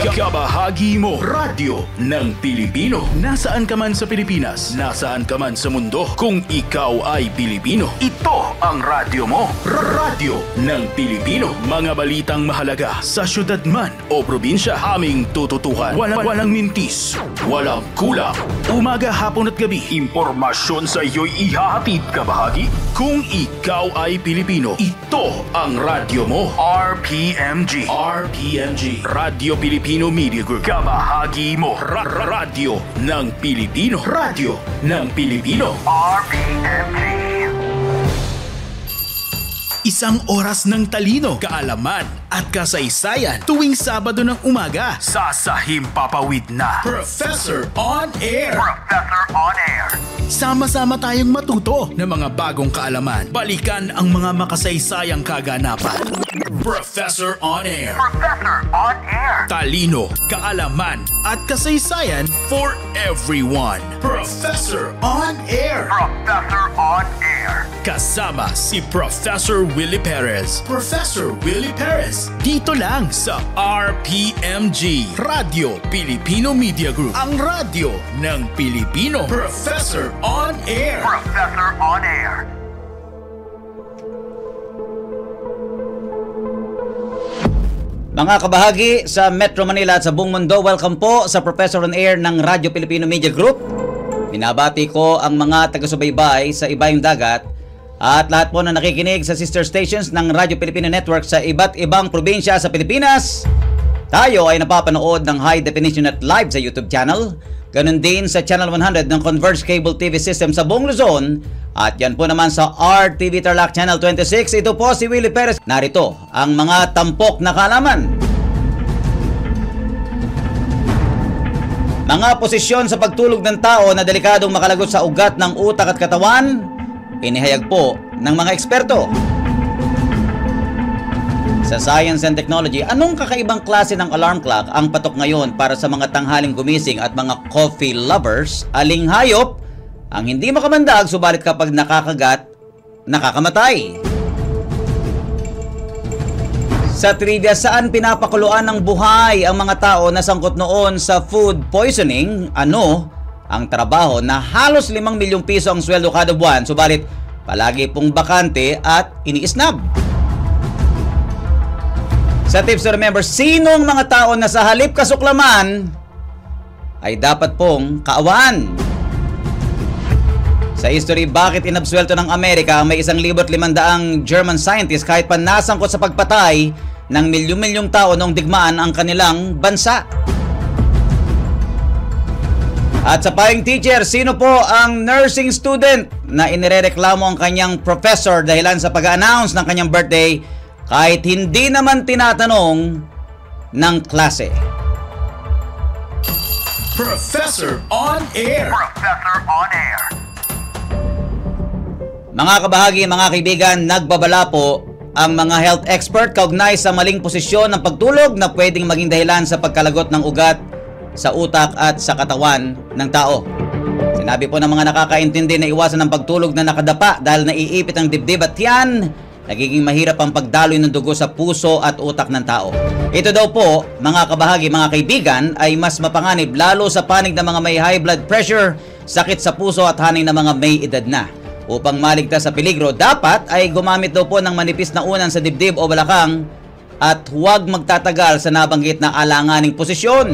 Kabahagi mo, radyo ng Pilipino. Nasaan ka man sa Pilipinas, nasaan ka man sa mundo, kung ikaw ay Pilipino, ito ang radyo mo. Radyo ng Pilipino. Mga balitang mahalaga sa syudad man o probinsya, aming tututuhan. Walang mintis, walang kulang. Umaga, hapon at gabi, impormasyon sa iyo'y ihahatid kabahagi. Kung ikaw ay Pilipino, ito ang radyo mo. RPMG. RPMG. Radyo Pilipino Media Group. Kabahagi mo. Radyo ng Pilipino. Radyo ng Pilipino. RPMG. Isang oras ng talino, kaalaman at kasaysayan tuwing Sabado ng umaga. Sasahim papawid na Professor On Air. Professor On Air. Sama-sama tayong matuto ng mga bagong kaalaman. Balikan ang mga makasaysayang kaganapan. Professor On Air. Professor On Air. Talino, kaalaman at kasaysayan for everyone. Professor On Air. Professor On Air. Kasama si Professor Willie Perez. Professor Willie Perez. Dito lang sa RPMG. Radyo Pilipino Media Group. Ang radyo ng Pilipino. Professor On Air. Professor On Air. Mga kabahagi sa Metro Manila at sa buong mundo, welcome po sa Professor On Air ng Radyo Pilipino Media Group. Binabati ko ang mga taga-subaybay sa ibayong dagat at lahat po na nakikinig sa sister stations ng Radyo Pilipino Network sa iba't ibang probinsya sa Pilipinas. Tayo ay napapanood ng High Definition at Live sa YouTube channel. Ganun din sa Channel 100 ng Converge Cable TV System sa buong Luzon. At yan po naman sa RTV Tarlac Channel 26. Ito po si Willie Perez. Narito ang mga tampok na kaalaman. Mga posisyon sa pagtulog ng tao na delikadong makalagot sa ugat ng utak at katawan, inihayag po ng mga eksperto. Sa Science and Technology, anong kakaibang klase ng alarm clock ang patok ngayon para sa mga tanghaling gumising at mga coffee lovers? Aling hayop ang hindi makamandag subalit kapag nakakagat, nakakamatay? Sa trivia, saan pinapakuluan ng buhay ang mga tao na sangkot noon sa food poisoning? Ano ang trabaho na halos 5 milyong piso ang sweldo kada buwan subalit palagi pong bakante at iniisnab? Sa tips to remember, sinong mga tao na sa halip kasuklaman ay dapat pong kaawaan? Sa history, bakit inabswelto ng Amerika ang may 1,500 German scientist kahit pa nasangkot sa pagpatay ng milyong-milyong tao noong digmaan ang kanilang bansa? At sa paying teacher, sino po ang nursing student na inirereklamo ang kanyang professor dahilan sa pag-announce ng kanyang birthday kahit hindi naman tinatanong ng klase? Professor On Air. Professor On Air. Mga kabahagi, mga kaibigan, nagbabala po ang mga health expert kaugnay sa maling posisyon ng pagtulog na pwedeng maging dahilan sa pagkalagot ng ugat sa utak at sa katawan ng tao. Sinabi po ng mga nakakaintindi na iwasan ang pagtulog na nakadapa dahil naiipit ang dibdib at tiyan. Nagiging mahirap ang pagdaloy ng dugo sa puso at utak ng tao. Ito daw po, mga kabahagi, mga kaibigan, ay mas mapanganib lalo sa panig ng mga may high blood pressure, sakit sa puso at haning ng mga may edad na. Upang maligtas sa peligro, dapat ay gumamit daw po ng manipis na unan sa dibdib o balakang at huwag magtatagal sa nabanggit na alanganing posisyon.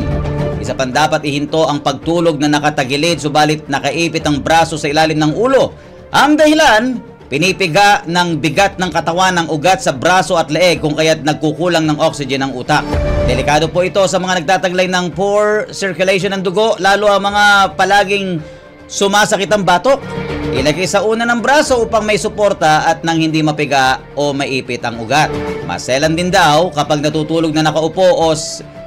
Isa pang dapat ihinto ang pagtulog na nakatagilid subalit nakaipit ang braso sa ilalim ng ulo. Ang dahilan, pinipiga ng bigat ng katawan ng ugat sa braso at leeg kung kaya't nagkukulang ng oxygen ang utak. Delikado po ito sa mga nagtataglay ng poor circulation ng dugo, lalo ang mga palaging sumasakit ang batok. Ilagay sa una ng braso upang may suporta at nang hindi mapiga o maipit ang ugat. Maselan din daw kapag natutulog na nakaupo o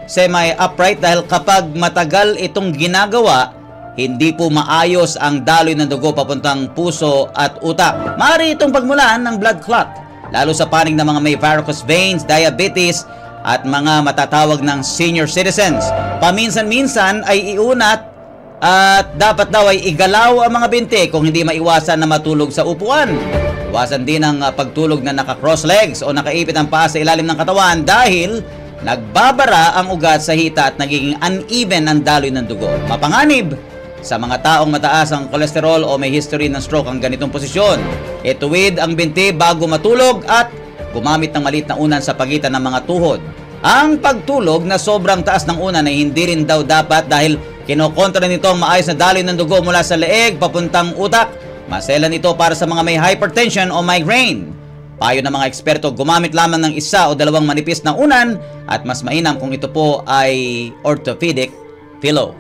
semi-upright dahil kapag matagal itong ginagawa, hindi po maayos ang daloy ng dugo papuntang puso at utak. Maaari itong pagmulan ng blood clot, lalo sa panig ng mga may varicose veins, diabetes, at mga matatawag ng senior citizens. Paminsan-minsan ay iunat at dapat daw ay igalaw ang mga binti kung hindi maiwasan na matulog sa upuan. Iwasan din ang pagtulog na naka-cross legs o nakaipit ang paa sa ilalim ng katawan dahil nagbabara ang ugat sa hita at nagiging uneven ang daloy ng dugo. Mapanganib sa mga taong mataas ang kolesterol o may history ng stroke ang ganitong posisyon. Ituwid ang binti bago matulog at gumamit ng maliit na unan sa pagitan ng mga tuhod. Ang pagtulog na sobrang taas ng unan ay hindi rin daw dapat dahil kinokontra nito ang maayos na daloy ng dugo mula sa leeg papuntang utak. Maselan ito para sa mga may hypertension o migraine. Payo ng mga eksperto, gumamit lamang ng isa o dalawang manipis na unan at mas mainam kung ito po ay orthopedic pillow.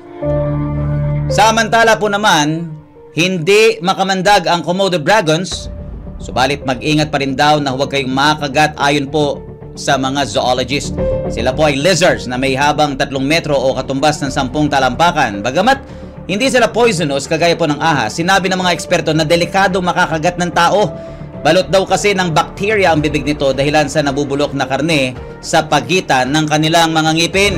Samantala po naman, hindi makamandag ang Komodo dragons, subalit mag-ingat pa rin daw na huwag kayong makagat ayon po sa mga zoologist. Sila po ay lizards na may habang 3 metro o katumbas ng 10 talampakan. Bagamat hindi sila poisonous kagaya po ng ahas, sinabi ng mga eksperto na delikado makakagat ng tao. Balot daw kasi ng bakterya ang bibig nito dahilan sa nabubulok na karne sa pagitan ng kanilang mga ngipin.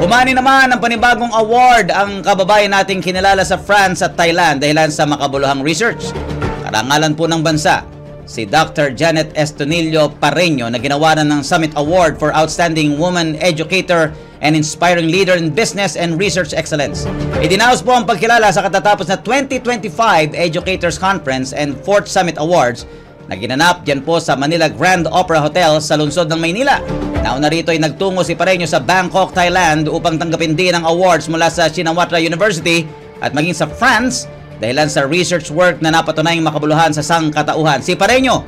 Umani naman ng panibagong award ang kababayan nating kinilala sa France at Thailand dahilan sa makabuluhang research. Karangalan po ng bansa, si Dr. Janet Estonillo Pareño na ginawaran ng Summit Award for Outstanding Woman Educator and Inspiring Leader in Business and Research Excellence. Idinaos po ang pagkilala sa katatapos na 2025 Educators Conference and 4th Summit Awards na ginanap dyan po sa Manila Grand Opera Hotel sa lungsod ng Maynila. Nauna rito ay nagtungo si Pareño sa Bangkok, Thailand upang tanggapin din ang awards mula sa Shinawatra University at maging sa France dahilan sa research work na napatunayang makabuluhan sa sangkatauhan. Si Pareño,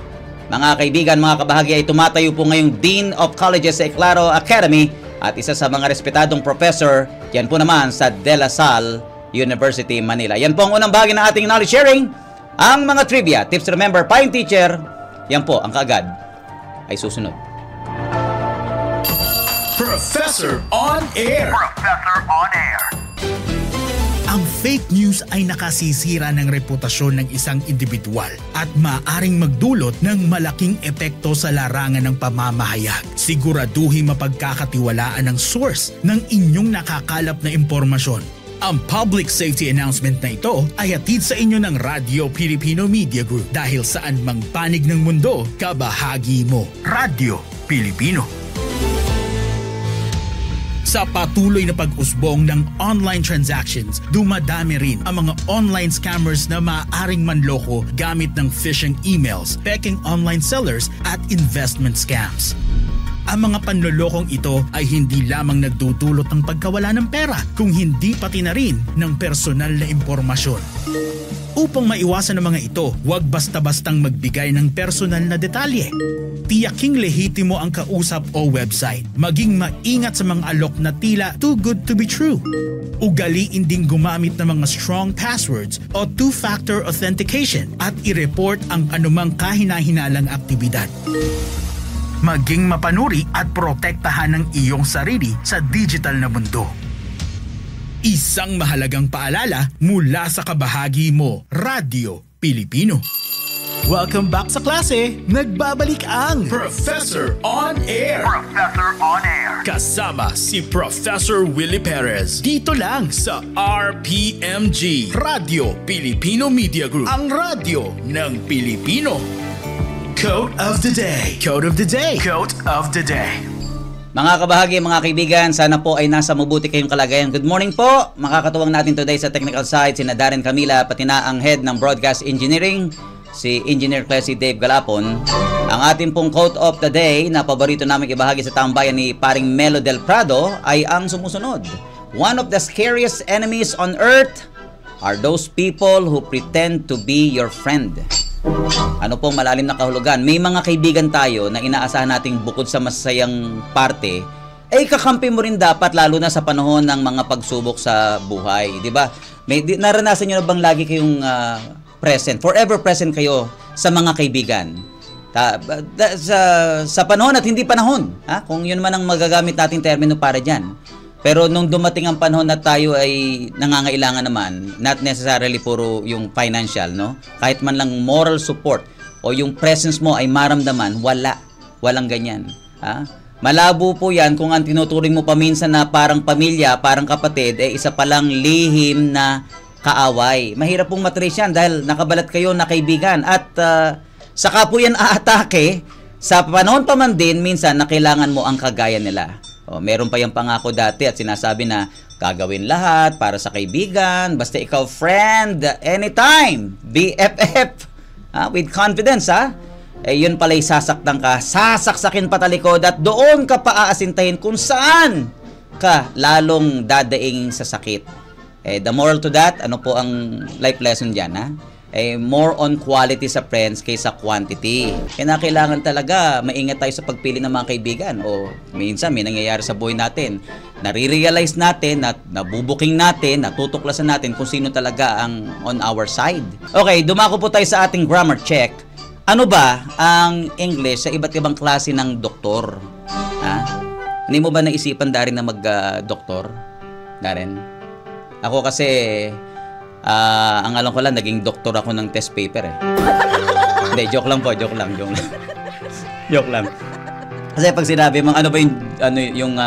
mga kaibigan, mga kabahagi, ay tumatayo po ngayong Dean of Colleges sa Eclaro Academy at isa sa mga respetadong professor yan po naman sa De La Salle University, Manila. Yan po ang unang bahagi ng ating knowledge sharing. Ang mga trivia, tips to remember, Pine Teacher, yan po ang kaagad ay susunod. Professor on Air. Professor on Air. Ang fake news ay nakasisira ng reputasyon ng isang individual at maaaring magdulot ng malaking epekto sa larangan ng pamamahayag. Siguraduhin mapagkakatiwalaan ang source ng inyong nakakalap na impormasyon. Ang public safety announcement na ito ay hatid sa inyo ng Radyo Pilipino Media Group dahil saan mang panig ng mundo, kabahagi mo. Radyo Pilipino. Sa patuloy na pag-usbong ng online transactions, dumadami rin ang mga online scammers na maaaring manloko gamit ng phishing emails, peking online sellers at investment scams. Ang mga panlolokong ito ay hindi lamang nagdudulot ng pagkawala ng pera, kung hindi pati na rin ng personal na impormasyon. Upang maiwasan ang mga ito, huwag basta-bastang magbigay ng personal na detalye. Tiyaking lehitimo ang kausap o website. Maging maingat sa mga alok na tila too good to be true. Ugaliin ding gumamit ng mga strong passwords o two-factor authentication at i-report ang anumang kahina-hinalang aktibidad. Maging mapanuri at protektahan ang iyong sarili sa digital na mundo. Isang mahalagang paalala mula sa kabahagi mo, Radyo Pilipino. Welcome back sa klase! Nagbabalik ang Professor on Air! Professor on Air. Kasama si Professor Willie Perez. Dito lang sa RPMG, Radyo Pilipino Media Group. Ang radyo ng Pilipino. Quote of the day. Quote of the day. Quote of the day. Mga kabahagi, mga kaibigan, sana po ay nasa mabuti kayong kalagayan. Good morning po! Makakatuwang natin today sa technical side, sina Darren Camila, pati na ang head ng Broadcast Engineering, si Engineer Classy Dave Galapon. Ang ating pong quote of the day na paborito namin ibahagi sa tambayan ni paring Melo Del Prado ay ang sumusunod. One of the scariest enemies on earth are those people who pretend to be your friend. Ano pong malalim na kahulugan? May mga kaibigan tayo na inaasahan nating bukod sa masayang parte, ay kakampi mo rin dapat lalo na sa panahon ng mga pagsubok sa buhay. Diba? Naranasan nyo na bang lagi kayong present, forever present kayo sa mga kaibigan? Sa panahon at hindi panahon. Ha? Kung yun man ang magagamit nating termino para dyan. Pero nung dumating ang panahon na tayo ay nangangailangan naman, not necessarily puro yung financial, no? Kahit man lang moral support o yung presence mo ay maramdaman, walang ganyan. Ha? Malabo po yan kung ang tinuturing mo paminsan na parang pamilya, parang kapatid, eh isa palang lihim na kaaway. Mahirap pong matrace yan dahil nakabalat kayo na kaibigan at saka po yan aatake sa panahon pa man din, minsan na kailangan mo ang kagaya nila. Meron pa yung pangako dati at sinasabi na gagawin lahat para sa kaibigan, basta ikaw friend, anytime, BFF, with confidence, yun pala'y sasaktan ka, sasaksakin pa talikod at doon ka pa aasintahin kung saan ka lalong dadaing sa sakit. The moral to that, ano po ang life lesson dyan, more on quality sa friends kaysa quantity. Kaya kailangan talaga maingat tayo sa pagpili ng mga kaibigan. O minsan may nangyayari sa buhay natin. Nare-realize natin, nabubuking natin, natutuklasan natin kung sino talaga ang on our side. Okay, dumako po tayo sa ating grammar check. Ano ba ang English sa iba't ibang klase ng doktor? Hindi mo ba naisipan Darren na mag-doktor? Darren? Ako kasi ang alam ko lang, naging doktor ako ng test paper Hindi, joke lang po, joke lang. Joke lang. Kasi pag sinabi mo, ano ba yung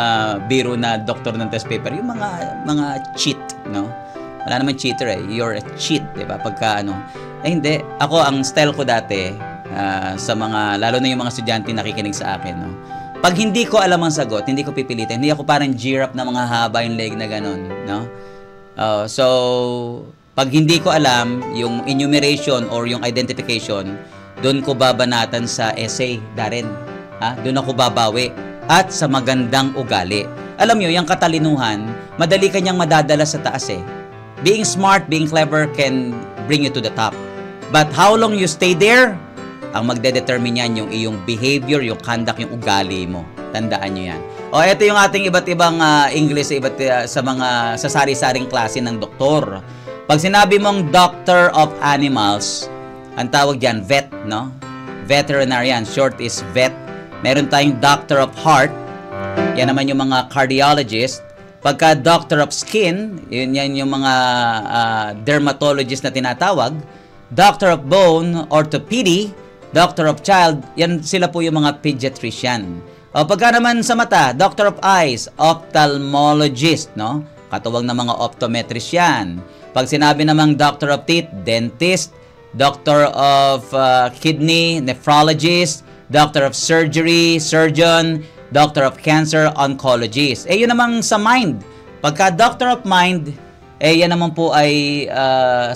biro na doktor ng test paper, yung mga cheat, no? Wala naman cheater you're a cheat, di ba? Pagka hindi. Ako, ang style ko dati, sa mga, lalo na yung mga estudyante nakikinig sa akin, no? Pag hindi ko alam ang sagot, hindi ko pipilitin. Hindi ako parang giraffe na mga haba yung leg na ganun, no? So, pag hindi ko alam yung enumeration or yung identification, doon ko babanatan sa essay, Darren. Doon ako babawi. At sa magandang ugali. Alam nyo, yung katalinuhan, madali kanyang madadala sa taas Being smart, being clever can bring you to the top. But how long you stay there, ang magdedetermine yan yung iyong behavior, yung conduct, yung ugali mo. Tandaan nyo yan. Ito yung ating iba't ibang English sa mga sasari-saring klase ng doktor. Pag sinabi mong doctor of animals, ang tawag dyan, vet, no? Veterinarian, short is vet. Meron tayong doctor of heart, yan naman yung mga cardiologist. Pagka doctor of skin, yan yung mga dermatologist na tinatawag. Doctor of bone, orthopedy. Doctor of child, yan sila po yung mga pediatrician. Pagka naman sa mata, doctor of eyes, ophthalmologist, no? Katuwang ng mga optometrist yan. Pag sinabi namang doctor of teeth, dentist, doctor of kidney, nephrologist, doctor of surgery, surgeon, doctor of cancer, oncologist. Yun namang sa mind. Pagka doctor of mind, yan naman po ay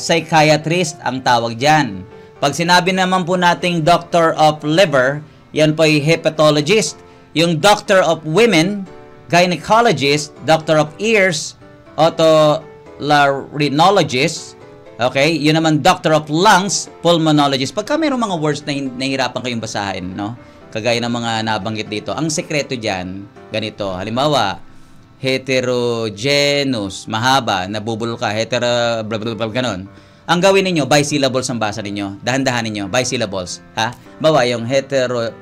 psychiatrist ang tawag dyan. Pag sinabi naman po nating doctor of liver, yan po ay hepatologist. Yung doctor of women, gynecologist, doctor of ears, otolaryngologist, okay? Yun naman doctor of lungs, pulmonologist. Pagka mayroong mga words na nahihirapan kayong basahin, no? Kagaya ng mga nabanggit dito. Ang sekreto diyan, ganito. Halimbawa, heterogeneous, mahaba, nabubulol ka, ganun. Ang gawin ninyo, bisyllables ang basa ninyo. Dahan-dahan ninyo, bisyllables. Bawa yung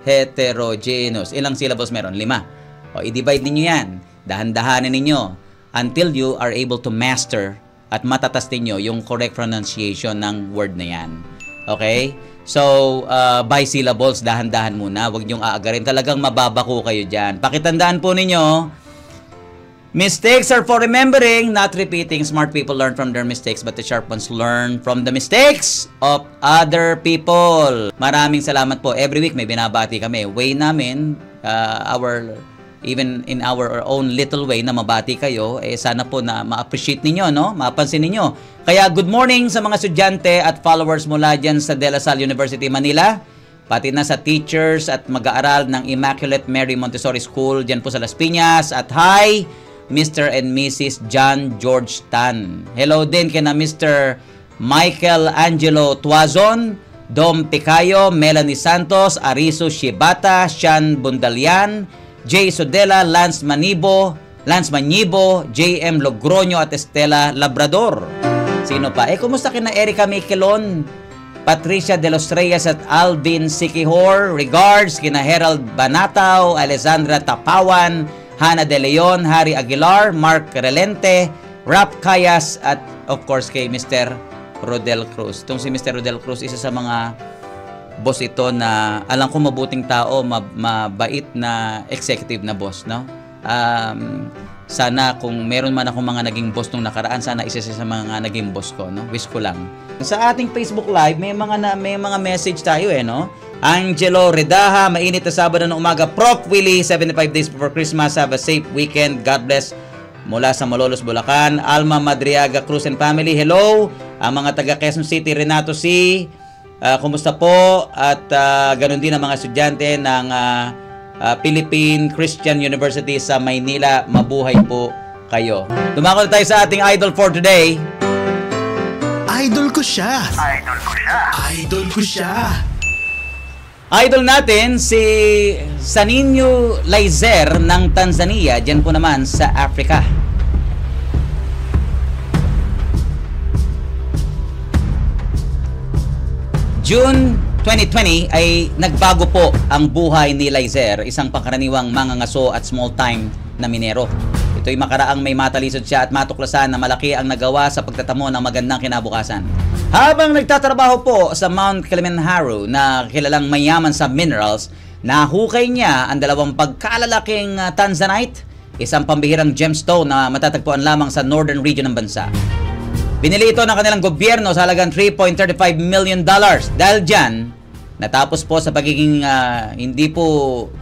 heterogeneous. Ilang syllables meron? 5. I-divide ninyo yan. Dahan-dahanin ninyo until you are able to master at matatas ninyo yung correct pronunciation ng word na yan. Okay? So, bisyllables, dahan-dahan muna. Huwag nyong aagarin. Talagang mababako kayo dyan. Pakitandaan po ninyo, mistakes are for remembering, not repeating. Smart people learn from their mistakes, but the sharp ones learn from the mistakes of other people. Maraming salamat po. Every week may binabati kami. Way namin, even in our own little way na mabati kayo, sana po na ma-appreciate ninyo, no? Mapansin ninyo. Kaya good morning sa mga estudyante at followers mula dyan sa De La Salle University, Manila. Pati na sa teachers at mag-aaral ng Immaculate Mary Montessori School dyan po sa Las Piñas. At hi, Mr. and Mrs. John George Tan. Hello din kina Mr. Michael Angelo Tuazon, Dom Picayo, Melanie Santos, Ariso Shibata, Sean Bundalian, Jay Sodela, Lance Manibo, JM Logroño at Estela Labrador. Sino pa? Kumusta kina Erica Miquelon, Patricia De Los Reyes at Alvin Sikihor? Regards kina Herald Banataw, Alessandra Tapawan, Hannah De Leon, Harry Aguilar, Mark Relente, Rap Cayas, at of course kay Mr. Rodel Cruz. Itong si Mr. Rodel Cruz, isa sa mga boss ito na alam ko mabuting tao, mabait na executive na boss, no? Sana kung meron man akong mga naging boss nung nakaraan, sana isa sa mga naging boss ko, no? Wish ko lang. Sa ating Facebook Live, may mga message tayo no? Angelo Redaha, mainit na Sabado ng umaga. Prof. Willie, 75 days before Christmas. Have a safe weekend. God bless. Mula sa Malolos, Bulacan. Alma Madriaga Cruz and family. Hello. Ang mga taga Quezon City, Renato C. Kumusta po? At ganun din ang mga estudyante ng Philippine Christian University sa Maynila. Mabuhay po kayo. Dumako na tayo sa ating idol for today. Idol ko siya. Idol ko siya. Idol ko siya. Idol natin si Saninio Laizer ng Tanzania, diyan po naman sa Africa. June 2020 ay nagbago po ang buhay ni Laizer, isang pangkaraniwang mangangaso at small-time na minero. Ito'y makaraang may matalisod siya at matuklasan na malaki ang nagawa sa pagtatamo ng magandang kinabukasan. Habang nagtatrabaho po sa Mount Kilimanjaro na kilalang mayaman sa minerals, nahukay niya ang dalawang pagkalalaking tanzanite, isang pambihirang gemstone na matatagpuan lamang sa northern region ng bansa. Binili ito ng kanilang gobyerno sa halagang $3.35 million. Dahil dyan, natapos po sa pagiging hindi po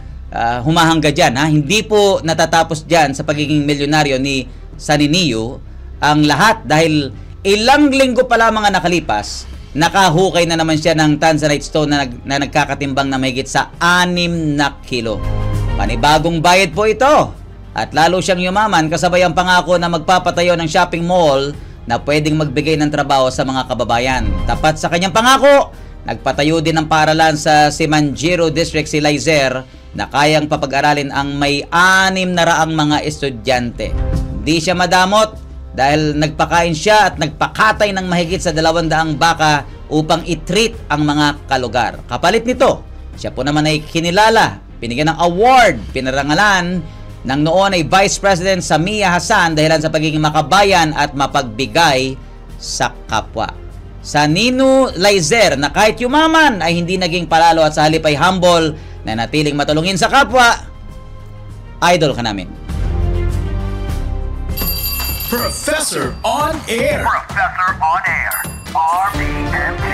humahanga dyan. Hindi po natatapos dyan sa pagiging milyonaryo ni Saninio ang lahat dahil ilang linggo pa lamang ang nakalipas, nakahukay na naman siya ng tanzanite stone na nagkakatimbang na mahigit sa 6 na kilo. Panibagong bayad po ito at lalo siyang yumaman kasabay ang pangako na magpapatayo ng shopping mall na pwedeng magbigay ng trabaho sa mga kababayan. Tapat sa kanyang pangako, nagpatayo din ng paaralan sa Simanjiro District si Laizer na kayang papag-aralin ang may 600 mga estudyante. Hindi siya madamot dahil nagpakain siya at nagpakatay ng mahigit sa 200 baka upang i-treat ang mga kalugar. Kapalit nito, siya po naman ay kinilala, binigyan ng award, pinarangalan ng noon ay Vice President Samia Hassan dahilan sa pagiging makabayan at mapagbigay sa kapwa. Saninio Laizer na kahit yumaman ay hindi naging palalo at sa halip ay humble na natiling matulungin sa kapwa. Idol ka namin. Professor on Air. Professor on Air. RPMG.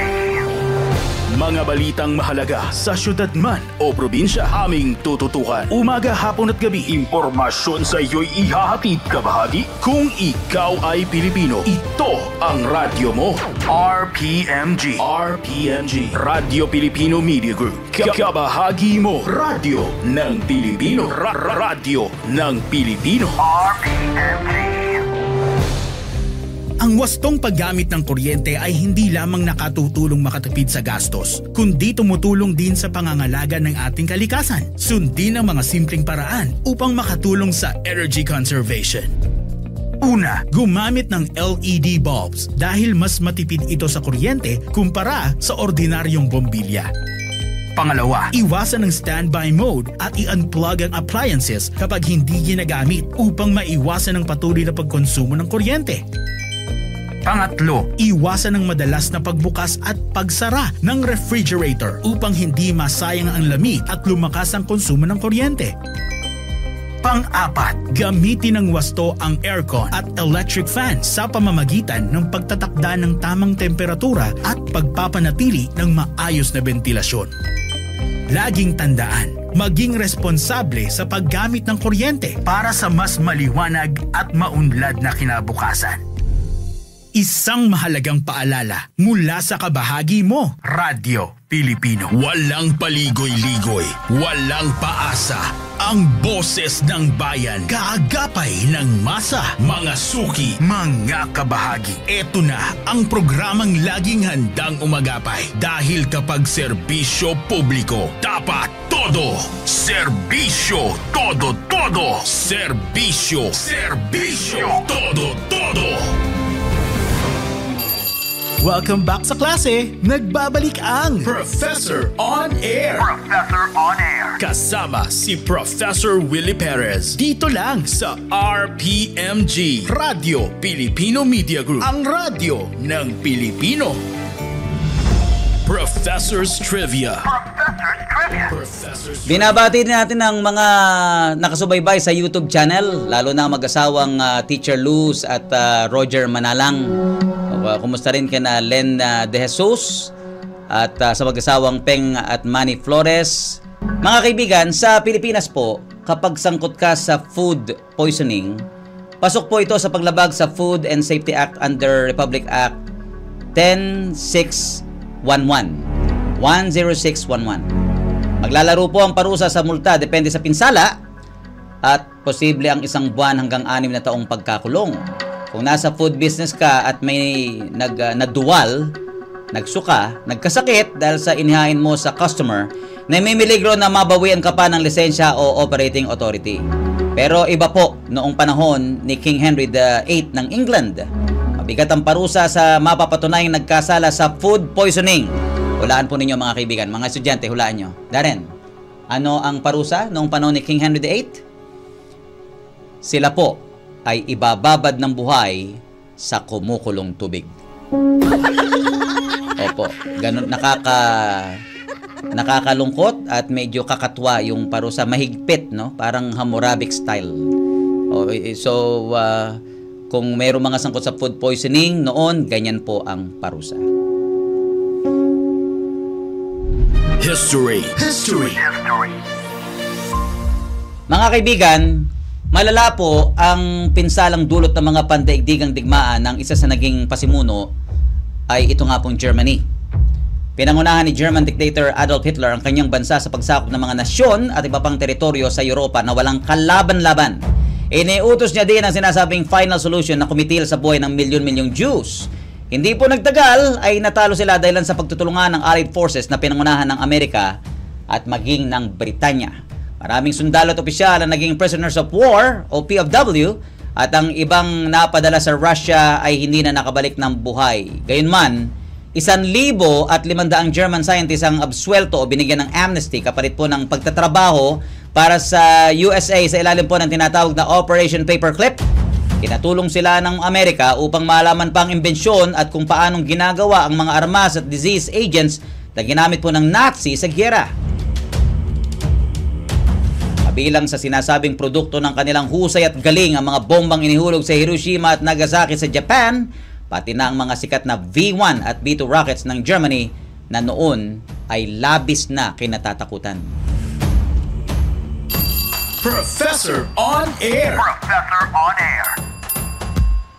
Mga balitang mahalaga sa syudad man o probinsya, aming tututukan. Umaga, hapon at gabi, impormasyon sa iyo'y ihahatid kabahagi. Kung ikaw ay Pilipino, ito ang radyo mo. RPMG. RPMG, Radyo Pilipino Media Group. Kabahagi mo, radyo ng Pilipino. Radyo ng Pilipino. RPMG. Ang wastong paggamit ng kuryente ay hindi lamang nakatutulong makatipid sa gastos, kundi tumutulong din sa pangangalaga ng ating kalikasan. Sundin ang mga simpleng paraan upang makatulong sa energy conservation. Una, gumamit ng LED bulbs dahil mas matipid ito sa kuryente kumpara sa ordinaryong bombilya. Pangalawa, iwasan ang standby mode at i-unplug ang appliances kapag hindi ginagamit upang maiwasan ang patuloy na pagkonsumo ng kuryente. Pangatlo, iwasan ang madalas na pagbukas at pagsara ng refrigerator upang hindi masayang ang lamig at lumakas ang konsumo ng kuryente. Pang-apat, gamitin ng wasto ang aircon at electric fan sa pamamagitan ng pagtatakda ng tamang temperatura at pagpapanatili ng maayos na bentilasyon. Laging tandaan, maging responsable sa paggamit ng kuryente para sa mas maliwanag at maunlad na kinabukasan. Isang mahalagang paalala mula sa kabahagi mo, Radyo Pilipino. Walang paligoy-ligoy, walang paasa. Ang boses ng bayan, kaagapay ng masa, mga suki, mga kabahagi. Ito na ang programang laging handang umagapay. Dahil kapag serbisyo publiko, dapat todo. Serbisyo, todo. Serbisyo, todo. Welcome back sa klase! Nagbabalik ang Professor on Air! Professor on Air. Kasama si Professor Willie Perez. Dito lang sa RPMG, Radyo Pilipino Media Group. Ang radyo ng Pilipino. Professor's Trivia. Binabati natin ang mga nakasubaybay sa YouTube channel, lalo na mag-asawang Teacher Luz at Roger Manalang. Kumusta rin kina Len De Jesus, at sa mag-asawang Peng at Manny Flores. Mga kaibigan, sa Pilipinas po, kapag sangkot ka sa food poisoning, pasok po ito sa paglabag sa Food and Safety Act under Republic Act 10611. Maglalaro po ang parusa sa multa depende sa pinsala at posible ang 1 buwan hanggang 6 na taong pagkakulong. Kung nasa food business ka at may naduwal, nagsuka, nagkasakit dahil sa inihain mo sa customer, na may miligro na mabawian ka pa ng lisensya o operating authority. Pero iba po noong panahon ni King Henry VIII ng England. Mabigat ang parusa sa mapapatunayang nagkasala sa food poisoning. Hulaan po ninyo mga kaibigan, mga estudyante, hulaan nyo. Darren, ano ang parusa noong panahon ni King Henry VIII? Sila po ay ibababad ng buhay sa kumukulong tubig. Opo, ganun, nakakalungkot at medyo kakatwa yung parusa, mahigpit, no? Parang Hammurabic style. So, kung mayroong mga sangkot sa food poisoning noon, ganyan po ang parusa. History. Mga kaibigan, malala po ang pinsalang dulot ng mga pandaigdigang digmaan ng isa sa naging pasimuno ay ito nga pong Germany. Pinangunahan ni German dictator Adolf Hitler ang kanyang bansa sa pagsakop ng mga nasyon at iba pang teritoryo sa Europa na walang kalaban-laban. Iniutos niya din ang sinasabing final solution na kumitil sa buhay ng milyon-milyong Jews. Hindi po nagtagal ay natalo sila dahil sa pagtutulungan ng Allied Forces na pinangunahan ng Amerika at maging ng Britanya. Maraming sundalo at opisyal ang naging prisoners of war o POW at ang ibang napadala sa Russia ay hindi na nakabalik ng buhay. Gayunman, 1,500 German scientists ang absuelto o binigyan ng amnesty kapalit po ng pagtatrabaho para sa USA sa ilalim po ng tinatawag na Operation Paperclip. Kinatulong sila ng Amerika upang malaman pa ang imbensyon at kung paanong ginagawa ang mga armas at disease agents na ginamit po ng Nazi sa giyera. Kabilang sa sinasabing produkto ng kanilang husay at galing ang mga bombang inihulog sa Hiroshima at Nagasaki sa Japan, pati na ang mga sikat na V1 at V2 rockets ng Germany na noon ay labis na kinatatakutan. Professor on Air.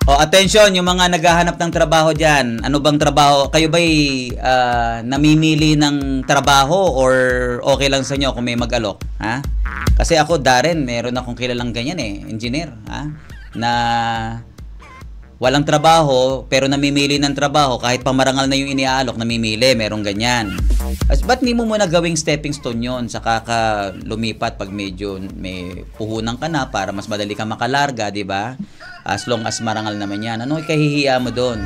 Attention, yung mga naghahanap ng trabaho dyan. Ano bang trabaho? Kayo ba'y namimili ng trabaho or okay lang sa inyo kung may mag-alok? Ha? Kasi ako, Darren, meron akong kilalang ganyan engineer. Ha? Na walang trabaho pero namimili ng trabaho kahit pamarangal na yung iniaalok, namimili, merong ganyan. Ba't di mo muna gawing stepping stone yun sa lumipat pag medyo may puhunan ka na para mas madali ka makalarga, di ba? As long as marangal naman yan. Ano ikahihiya mo doon?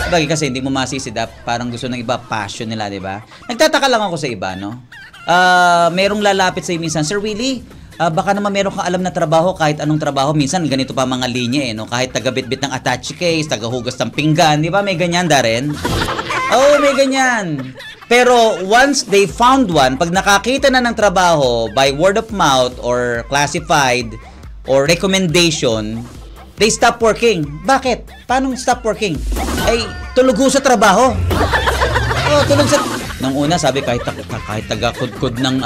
Sabagay kasi hindi mo masisidap, parang gusto ng iba, passion nila, di ba? Nagtataka lang ako sa iba, no? Merong lalapit sa minsan, Sir Willie, baka naman meron kang alam na trabaho, kahit anong trabaho, minsan ganito pa mga linya no? Kahit taga-bitbit ng attache case, taga-hugas ng pinggan, di ba? May ganyan, Darren? Oo, may ganyan. Pero once they found one, pag nakakita na ng trabaho by word of mouth or classified or recommendation, they stop working. Bakit? Paano stop working? Ay, tulog sa trabaho. Tulog sa... Nung una, sabi kahit taga-kudkud ng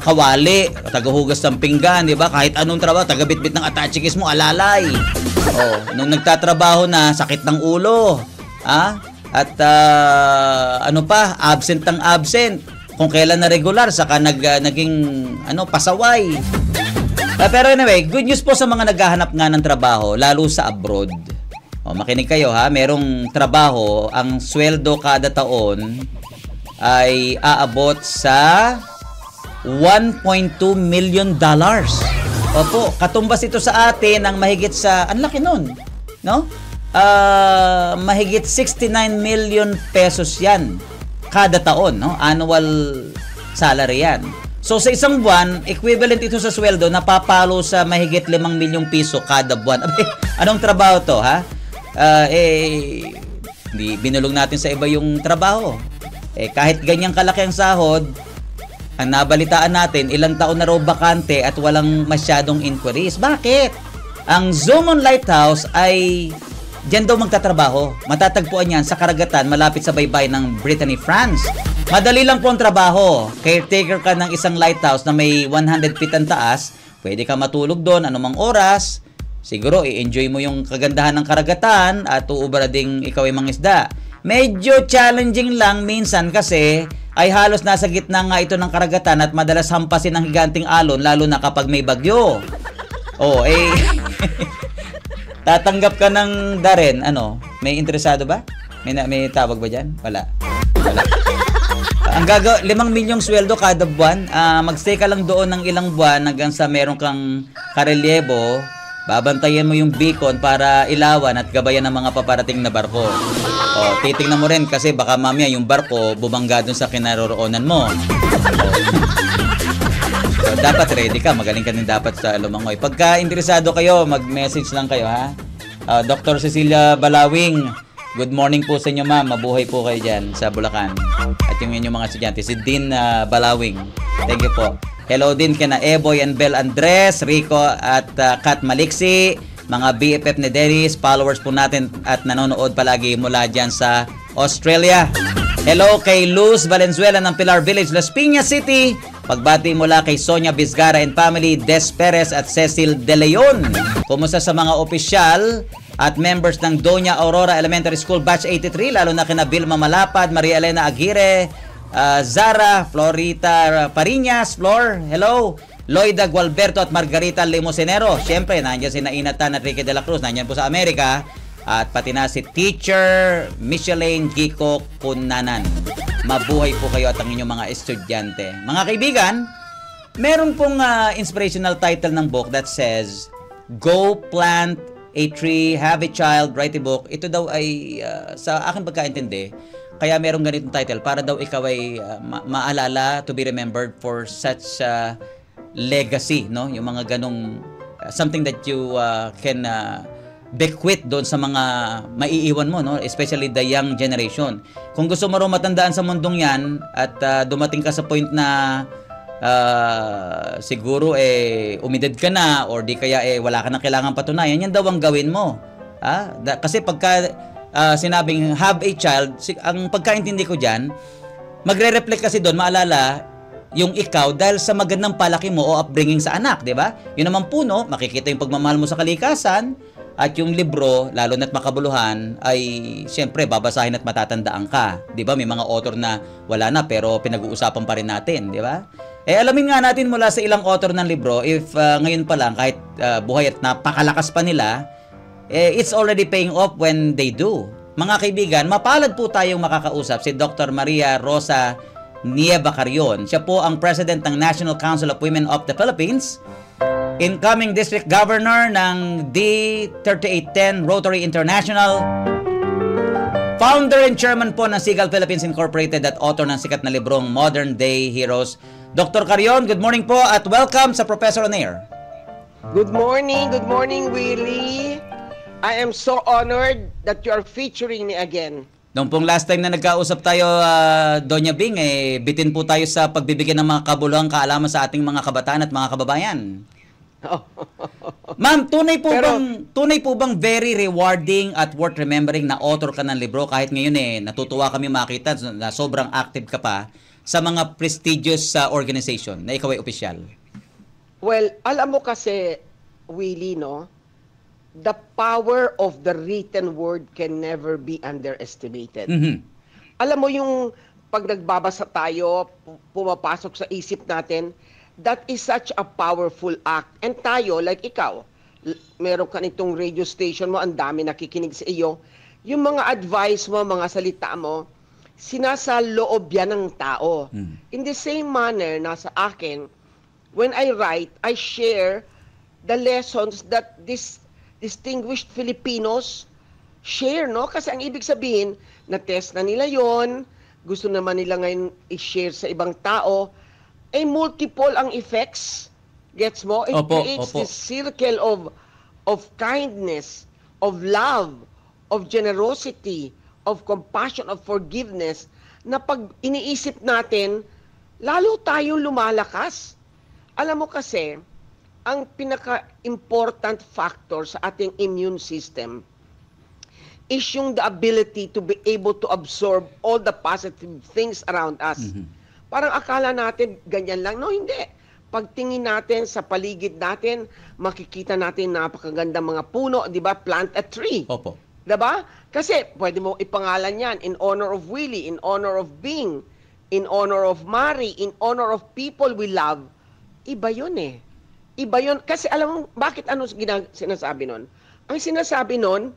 kawali, taga-hugas ng pinggan, di ba? Kahit anong trabaho, taga-bitbit ng attache case mo, alalay. Nung nagtatrabaho na, sakit ng ulo. At absent ng absent. Kung kailan na regular, saka naging pasaway. Pero anyway, good news po sa mga naghahanap nga ng trabaho, lalo sa abroad. Makinig kayo ha, merong trabaho, ang sweldo kada taon ay aabot sa $1.2 million. Opo, katumbas ito sa atin ng mahigit sa, ang laki nun, no? Mahigit 69 million pesos yan kada taon, no? Annual salary yan. So sa isang buwan, equivalent ito sa sweldo na papalo sa mahigit 5 milyong piso kada buwan. Anong trabaho to, ha? Binulong natin sa iba yung trabaho. Kahit ganyang kalaki ang sahod, ang nabalitaan natin, ilang taon na raw bakante at walang masyadong inquiries. Bakit? Ang Zumon Lighthouse ay Diyan daw magtatrabaho. Matatagpuan yan sa karagatan malapit sa baybay ng Brittany, France. Madali lang po ang trabaho. Caretaker ka ng isang lighthouse na may 100 feet ang taas. Pwede ka matulog doon anumang oras. Siguro i-enjoy mo yung kagandahan ng karagatan at uubra ding ikaw ay mangisda. Medyo challenging lang minsan kasi ay halos nasa gitna nga ito ng karagatan at madalas hampasin ng higanting alon lalo na kapag may bagyo. Oh, tatanggap ka ng Darren, ano? May interesado ba? May tawag ba dyan? Wala. Ang 5 milyong sweldo kada buwan, magstay ka lang doon ng ilang buwan hanggang sa meron kang karelyebo, babantayan mo yung beacon para ilawan at gabayan ng mga paparating na barko. O, titignan mo rin kasi baka mamaya yung barko bumangga dun sa kinaroroonan mo. So, dapat ready ka. Magaling ka din dapat sa lumangoy. Pagka interesado kayo, mag-message lang kayo, ha? Dr. Cecilia Balawing, good morning po sa inyo, ma'am. Mabuhay po kayo dyan sa Bulacan. At yung inyong mga estudyante, si Dean Balawing. Thank you po. Hello din kina Eboy and Bel Andres, Rico at Kat Maliksi, mga BFF ni Dennis, followers po natin at nanonood palagi mula dyan sa Australia. Hello kay Luz Valenzuela ng Pilar Village, Las Piñas City. Pagbati mula kay Sonia Bizgara and family, Des Perez at Cecil De Leon. Kumusta sa mga opisyal at members ng Doña Aurora Elementary School Batch 83, lalo na kina Vilma Malapad, Maria Elena Aguirre, Zara, Florita Pariñas, Flor, hello. Loida Gualberto at Margarita Limosinero. Siyempre, nandiyan si Nainatan at Ricky de la Cruz. Nandiyan po sa Amerika. At pati na si Teacher Micheline Gico Kunanan. Mabuhay po kayo at ang inyong mga estudyante. Mga kaibigan, meron pong inspirational title ng book that says, Go Plant a Tree, Have a Child, Write a Book. Ito daw ay, sa aking pagkaintindi, kaya merong ganitong title para daw ikaw ay maalala, to be remembered for such legacy, no? Yung mga ganong something that you can bequeath doon sa mga maiiwan mo, no? Especially the young generation. Kung gusto mo raw matandaan sa mundong yan at dumating ka sa point na siguro umidad ka na or di kaya wala ka na kailangan patunayan, yan daw ang gawin mo. Kasi pagka sinabing have a child, ang pagkaintindi ko dyan, magre-reflect kasi doon, maalala yung ikaw dahil sa magandang palaki mo o upbringing sa anak, di ba? Yun naman puno, makikita yung pagmamahal mo sa kalikasan, at yung libro, lalo na't makabuluhan, ay siyempre babasahin at matatandaan ka. Di ba? May mga author na wala na pero pinag-uusapan pa rin natin, di ba? Alamin nga natin mula sa ilang author ng libro, if ngayon pa lang, kahit buhay at napakalakas pa nila, it's already paying off when they do. Mga kaibigan, mapalad po tayong makakausap si Dr. Maria Rosa Nieva Carrion. Siya po ang President ng National Council of Women of the Philippines, incoming District Governor ng D3810 Rotary International, founder and chairman po ng Sigal Philippines Incorporated at author ng sikat na librong Modern Day Heroes. Dr. Carrion, good morning po at welcome sa Professor on Air. Good morning, Willie. I am so honored that you are featuring me again. Noong pong last time na nagkausap tayo, Doña Bing, bitin po tayo sa pagbibigyan ng mga kabuluhang kaalaman sa ating mga kabataan at mga kababayan. Ma'am, tunay po bang very rewarding at worth remembering na author ka ng libro kahit ngayon natutuwa kami makita na sobrang active ka pa sa mga prestigious organization na ikaw ay opisyal? Well, alam mo kasi, Willie, no? The power of the written word can never be underestimated. Mm-hmm. Alam mo yung pag nagbabasa tayo, pumapasok sa isip natin, that is such a powerful act. And tayo, like ikaw, meron ka nitong radio station mo, ang dami nakikinig sa iyo, yung mga advice mo, mga salita mo, sinasaloob yan ng tao. In the same manner, nasa akin, when I write, I share the lessons that this distinguished Filipinos share, no? Kasi ang ibig sabihin, na-test na nila yon, gusto naman nila ngayon i-share sa ibang tao, multiple ang effects. Gets mo? It creates this circle of kindness, of love, of generosity, of compassion, of forgiveness, na pag iniisip natin, lalo tayong lumalakas. Alam mo kasi, ang pinaka-important factor sa ating immune system is yung the ability to be able to absorb all the positive things around us. Parang akala natin ganyan lang. No, hindi. Pagtingin natin sa paligid natin, makikita natin napakaganda mga puno, di ba? Plant a tree. Opo. Diba? Kasi pwede mo ipangalan yan in honor of Willie, in honor of Bing, in honor of Mari, in honor of people we love. Iba yun eh. Iba yun. Kasi alam mo, bakit ano sinasabi nun? Ang sinasabi nun,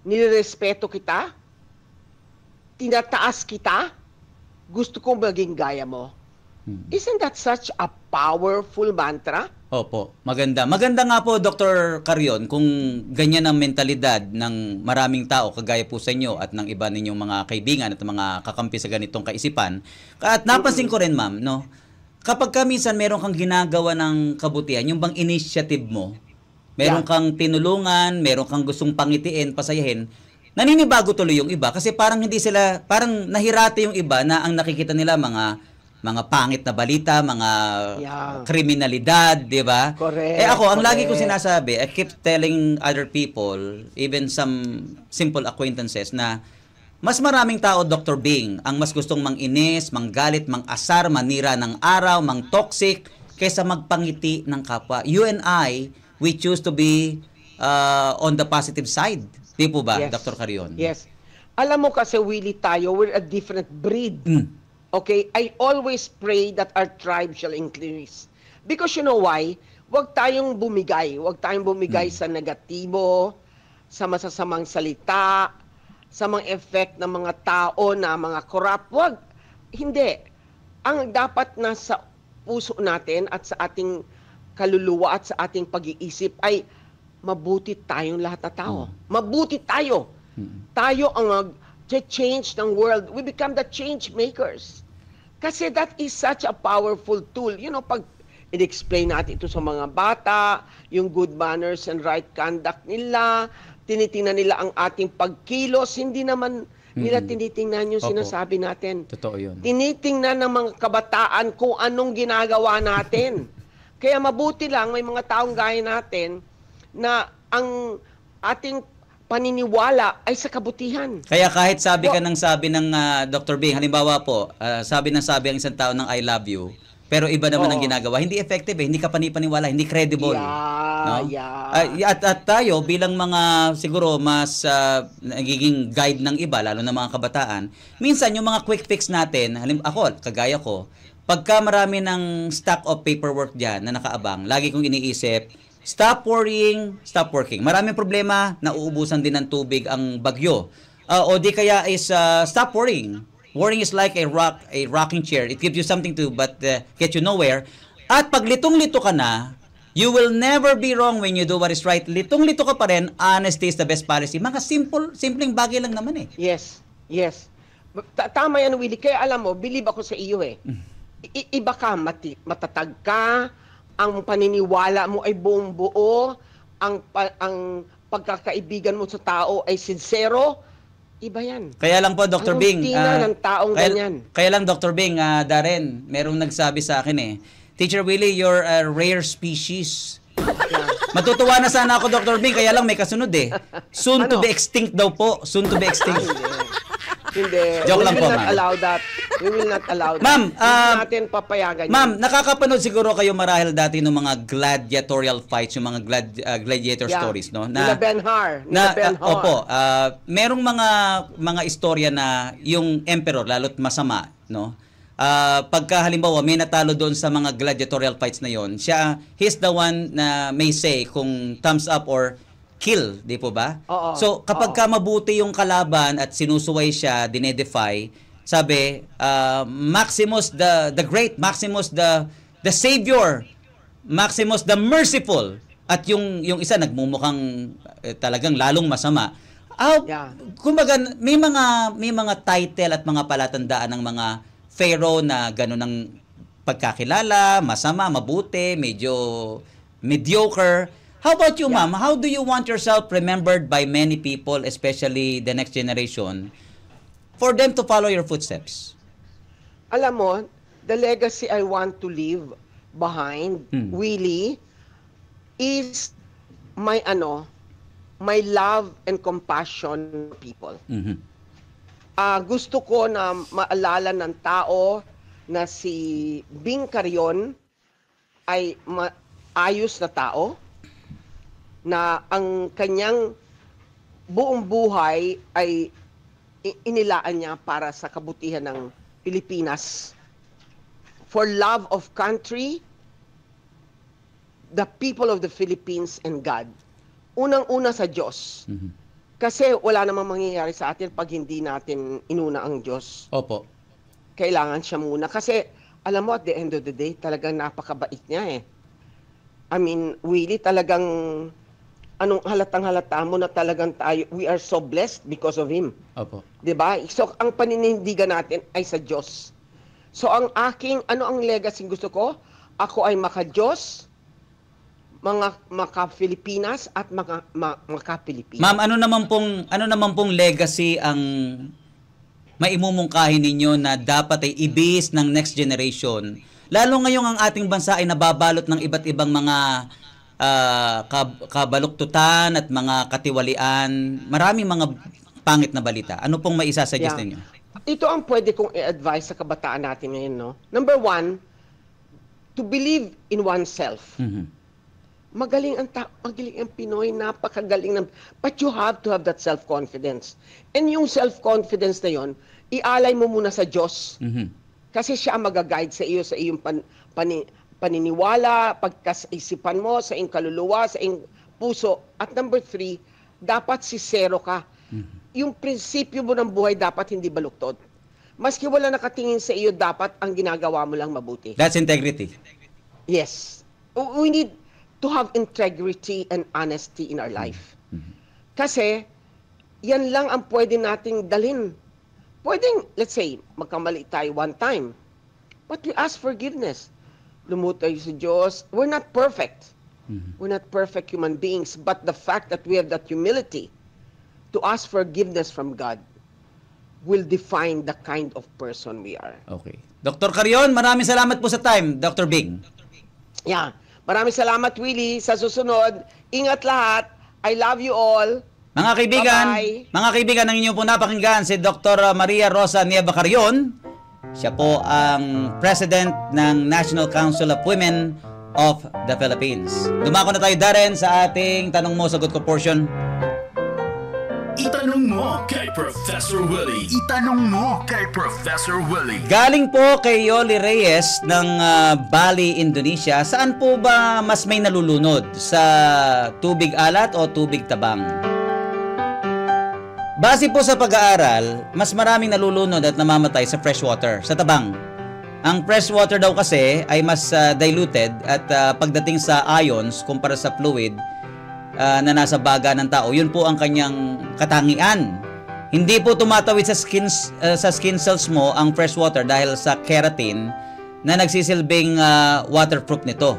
nirespeto kita, tinataas kita, gusto kong maging gaya mo. Isn't that such a powerful mantra? Opo, maganda. Maganda nga po, Dr. Carion, kung ganyan ang mentalidad ng maraming tao, kagaya po sa inyo at ng iba ninyong mga kaibigan at mga kakampi sa ganitong kaisipan. At napansin ko rin, ma'am, no, kapag ka minsan meron kang ginagawa ng kabutihan, yung bang initiative mo, meron kang tinulungan, meron kang gustong pangitiin, pasayahin, naninibago tuloy yung iba kasi parang hindi sila, parang nahirate yung iba na ang nakikita nila mga pangit na balita, mga kriminalidad, di ba? Correct. Ako, ang lagi ko sinasabi, I keep telling other people, even some simple acquaintances, na mas maraming tao, Dr. Bing, ang mas gustong manginis, manggalit, mangasar, manira ng araw, mang-toxic, kaysa magpangiti ng kapwa. You and I, we choose to be on the positive side. Di po ba, Dr. Carion? Yes. Alam mo kasi, Willie, tayo, we're a different breed. Okay? I always pray that our tribe shall increase. Because you know why? Huwag tayong bumigay. Huwag tayong bumigay sa negatibo, sa masasamang salita, sa mga effect ng mga tao na mga corrupt. Huwag. Hindi. Ang dapat nasa puso natin at sa ating kaluluwa at sa ating pag-iisip ay mabuti tayong lahat na tao. Mabuti tayo. Tayo ang mag-change ng world. We become the change makers. Kasi that is such a powerful tool. You know, pag in-explain natin ito sa mga bata, yung good manners and right conduct nila, tinitingnan nila ang ating pagkilos, hindi naman nila tinitingnan yung sinasabi natin. Totoo yun. Tinitingnan ng mga kabataan kung anong ginagawa natin. Kaya mabuti lang, may mga taong gaya natin na ang ating paniniwala ay sa kabutihan. Kaya kahit sabi ka ng sabi ng Dr. Bing, halimbawa po, sabi ng sabi ang isang tao ng I love you, pero iba naman ang ginagawa, hindi effective hindi ka panipaniwala, hindi credible. No? At tayo bilang mga siguro mas nagiging guide ng iba, lalo na mga kabataan, minsan yung mga quick fix natin, ako, kagaya ko, pagka marami ng stack of paperwork dyan na nakaabang, lagi kong iniisip, stop worrying, stop working. Maraming problema, nauubusan din ng tubig ang bagyo. O di kaya is stop worrying. Worrying is like a rocking chair. It gives you something to but get you nowhere. At pag litong-lito ka na, you will never be wrong when you do what is right. Litong-lito ka pa rin, honesty is the best policy. Mga simpleng bagay lang naman eh. Yes, yes. Tama yan, Willie. Kaya alam mo, believe ako sa iyo eh. Iba ka, matatag ka, ang paniniwala mo ay buong buo, ang pagkakaibigan mo sa tao ay sincero, iba yan. Kaya lang po, Dr. Bing, ng taong ganyan. Kaya lang, Dr. Bing, Darren, merong nagsabi sa akin eh, Teacher Willie, you're a rare species. Matutuwa na sana ako, Dr. Bing, kaya lang may kasunod eh. Soon to be extinct daw po. Soon to be extinct. Hindi. Joke lang po, ma'am. We will not allow that. We will not allow that. Ma'am, hindi natin papayagan ma'am, nakakapanood siguro kayo marahil dati ng mga gladiatorial fights, yung mga gladiator stories, no? Nila Ben-Hur. Opo, merong mga istorya na yung emperor, lalo't masama, no? Pagka halimbawa may natalo doon sa mga gladiatorial fights na yon, he's the one na may say kung thumbs up or kill, di po ba? So, kapag ka mabuti yung kalaban at sinusuway siya, dinedefy, sabi, Maximus the Great, Maximus the Savior, Maximus the Merciful, at yung isa nagmumukhang talagang lalong masama. Kumbaga, may mga title at mga palatandaan ng mga pharaoh na gano'n ang pagkakilala, masama, mabuti, medyo mediocre. How about you, ma'am? How do you want yourself remembered by many people, especially the next generation, for them to follow your footsteps? Alam mo, the legacy I want to leave behind, Willie, is my my love and compassion for people. Mhm. Gusto ko na maalala ng tao na si Bing Carion ay ayos na tao, na ang kanyang buong buhay ay inilaan niya para sa kabutihan ng Pilipinas. For love of country, the people of the Philippines, and God. Unang-una sa Diyos. Kasi wala namang mangyayari sa atin pag hindi natin inuna ang Diyos. Opo. Kailangan siya muna. Kasi, alam mo, at the end of the day, talagang napakabait niya eh. I mean, Willie, talagang, anong halatang-halata mo na talagang tayo, we are so blessed because of Him. Opo. 'Di ba? So, ang paninindigan natin ay sa Diyos. So, ang ang legacy gusto ko? Ako ay maka-Diyos, maka-Pilipinas, at maka-Pilipinas. Ma'am, ano naman pong legacy ang maimumungkahi ninyo na dapat ay ibis ng next generation? Lalo ngayong ang ating bansa ay nababalot ng iba't ibang mga kabaluktutan at mga katiwalian. Maraming mga pangit na balita. Ano pong maisasuggest ninyo? Ito ang pwede kong i-advise sa kabataan natin ngayon, no? Number 1, to believe in oneself. Magaling ang Pinoy, napakagaling ng, but you have to have that self-confidence. And yung self-confidence na yon, ialay mo muna sa Diyos. Kasi siya ang mag-guide sa iyo, sa iyong paniniwala, pagkasipan mo, sa iyong kaluluwa, sa iyong puso. At number 3, dapat sincero ka. Yung prinsipyo mo ng buhay dapat hindi baluktod. Maski wala nakatingin sa iyo, dapat ang ginagawa mo lang mabuti. That's integrity. Yes. We need to have integrity and honesty in our life. Kasi, yan lang ang pwede nating dalhin. Pwedeng, let's say, magkamali tayo one time, but we ask forgiveness. Lumuhod tayo sa Diyos. We're not perfect. We're not perfect human beings, but the fact that we have that humility to ask forgiveness from God will define the kind of person we are. Okay. Dr. Carion, maraming salamat po sa time, Dr. Bing. Yeah. Maraming salamat, Willie. Sa susunod, ingat lahat. I love you all. Mga kaibigan, ang inyo po napakinggan si Dr. Maria Rosa Nieva Carion. Siya po ang President ng National Council of Women of the Philippines. Dumako na tayo, Darren, sa ating Tanong Mo, Sagot Ko portion. Itanong mo kay Professor Willie. Itanong mo kay Professor Willie. Galing po kay Yoli Reyes ng Bali, Indonesia. Saan po ba mas may nalulunod? Sa tubig alat o tubig tabang? Base po sa pag-aaral, mas maraming nalulunod at namamatay sa freshwater, sa tabang. Ang freshwater daw kasi ay mas diluted at pagdating sa ions kumpara sa fluid na nasa baga ng tao, yun po ang kanyang katangian. Hindi po tumatawid sa skin cells mo ang freshwater dahil sa keratin na nagsisilbing waterproof nito.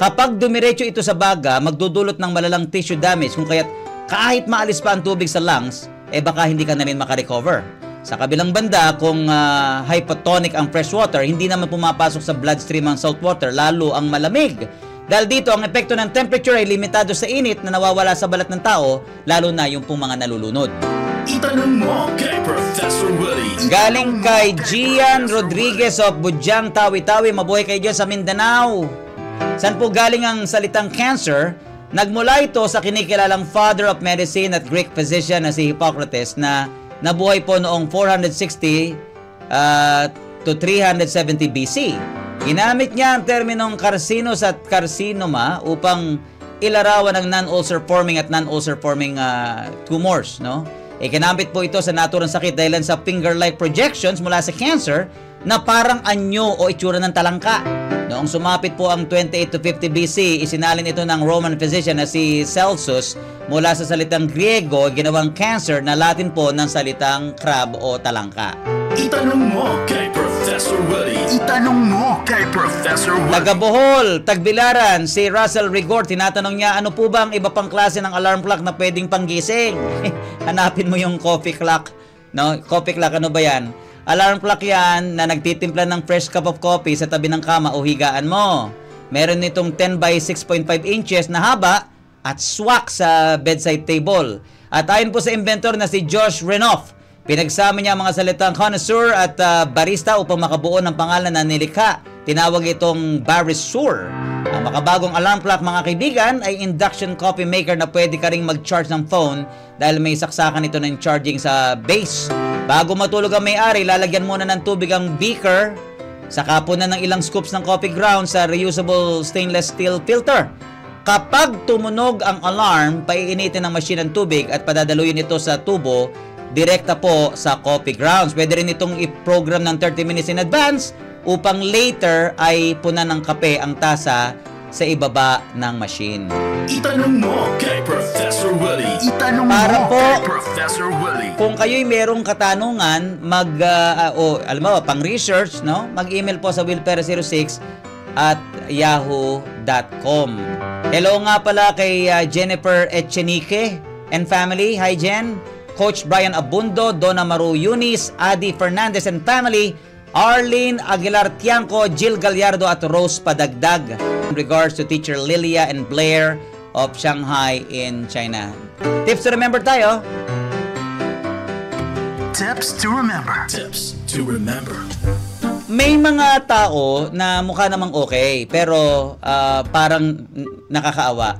Kapag dumiretso ito sa baga, magdudulot ng malalang tissue damage kung kaya't kahit maalis pa ang tubig sa lungs, baka hindi ka na rin makarecover. Sa kabilang banda, kung hypotonic ang freshwater, hindi naman pumapasok sa bloodstream ang saltwater, lalo ang malamig. Dahil dito, ang epekto ng temperature ay limitado sa init na nawawala sa balat ng tao, lalo na yung pong mga nalulunod. Itanong mo kay Professor Willie. Galing kay Gian Rodriguez of Bujang, Tawi-Tawi. Mabuhay kayo dyan sa Mindanao. Saan po galing ang salitang cancer? Nagmula ito sa kinikilalang father of medicine at Greek physician na si Hippocrates na nabuhay po noong 460 to 370 BC. Ginamit niya ang terminong carcinus at carcinoma upang ilarawan ang non-ulcer forming at non-ulcer forming tumors, no? Ginamit po ito sa naturang sakit dahil sa finger-like projections mula sa cancer na parang anyo o itsura ng talangka. Noong sumapit po ang 28 to 50 BC, isinalin ito ng Roman physician na si Celsus mula sa salitang Griego, ginawang cancer na Latin po ng salitang crab o talangka. Itanong mo kay Professor Willie. Itanong mo kay Professor Willie. Taga Bohol, Tagbilaran, si Russell Rigor, tinatanong niya, ano po ba ang iba pang klase ng alarm clock na pwedeng panggising? Hanapin mo yung coffee clock. No? Coffee clock, ano ba yan? Alarm clock yan na nagtitimpla ng fresh cup of coffee sa tabi ng kama o higaan mo. Meron nitong 10 by 6.5 inches na haba at swak sa bedside table. At ayon po sa inventor na si Josh Renoff, pinagsama niya ang mga salitang connoisseur at barista upang makabuo ng pangalan na nilikha. Tinawag itong Barisur. Ang makabagong alarm clock, mga kaibigan, ay induction coffee maker na pwede ka ring mag-charge ng phone dahil may saksakan ito ng charging sa base. Bago matulog ang may-ari, lalagyan muna ng tubig ang beaker, saka po na ng ilang scoops ng coffee ground sa reusable stainless steel filter. Kapag tumunog ang alarm, paiinitin ng machine ng tubig at padadaluyin ito sa tubo direkta po sa coffee grounds. Pwede rin itong i-program ng 30 minutes in advance upang later ay punan ng kape ang tasa sa ibaba ng machine. Itanong mo kay Professor Willie. Itanong Para mo po, kay Professor Willie. Kung kayo'y merong katanungan, alam mo, pang-research, no? Mag-email po sa willpera06@yahoo.com. Hello nga pala kay Jennifer Echenique and family. Hi, Jen. Coach Brian Abundo, Donna Maru Yunis, Adi Fernandez and family, Arlene Aguilar Tiangco, Jill Gallardo at Rose Padagdag. In regards to Teacher Lilia and Blair of Shanghai in China. Tips to remember tayo. Tips to remember. Tips to remember. May mga tao na mukha namang okay, pero parang nakakaawa.